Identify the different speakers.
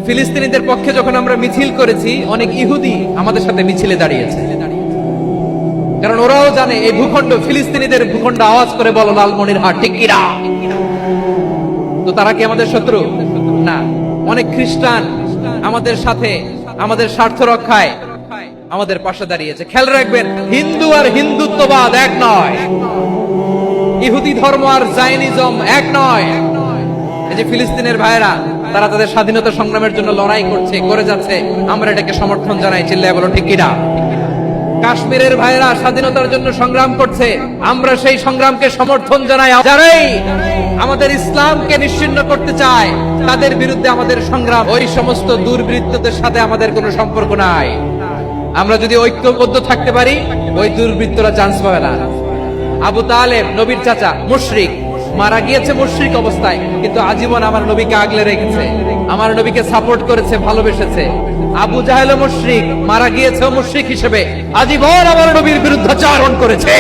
Speaker 1: ফিলিস্তিনিদের পক্ষে যখন আমরা মিছিল করেছি, অনেক ইহুদি আমাদের সাথে মিছিলে দাঁড়িয়েছে, কারণ ওরাও জানে এই ভূখণ্ড ফিলিস্তিনিদের ভূখণ্ড। আওয়াজ করে বলো লালমনিরহাট ঠিক কিনা? তো তারা কি আমাদের শত্রু? না। অনেক খ্রিস্টান আমাদের সাথে আমাদের স্বার্থ রক্ষায় আমাদের পাশে দাঁড়িয়েছে। খেয়াল রাখবেন, হিন্দু আর হিন্দুত্ববাদ এক নয়, ইহুদি ধর্ম আর জায়নিজম এক নয়। এই যে ফিলিস্তিনের ভাইয়েরা, তারা তাদের স্বাধীনতা সংগ্রামের জন্য লড়াই করছে, করে যাচ্ছে, আমরা এটাকে সমর্থন জানাই। চিল্লায় বলো ঠিক কিনা? কাশ্মীরের ভাইয়েরা স্বাধীনতার জন্য সংগ্রাম করছে, আমরা সেই সংগ্রামকে সমর্থন জানাই। যারাই আমাদের ইসলামকে নিশ্চিহ্ন করতে চায়, তাদের বিরুদ্ধে আমাদের সংগ্রাম। ওই সমস্ত দুর্বৃত্তদের সাথে আমাদের কোনো সম্পর্ক নাই। আমরা যদি ঐক্যবদ্ধ থাকতে পারি, ওই দুর্বৃত্তরা চান্স পাবে না। আবু তালেব নবীর চাচা, মুশরিক, মারা গিয়েছে মুশরিক অবস্থায়, কিন্তু আজীবন আমার নবীকে আগলে রেখেছে, আমার নবীকে সাপোর্ট করেছে, ভালোবেসেছে। আবু জাহেল মুশরিক, মারা গিয়েছে মুশরিক হিসেবে, আজীবন আমার নবীর বিরুদ্ধাচারণ করেছে।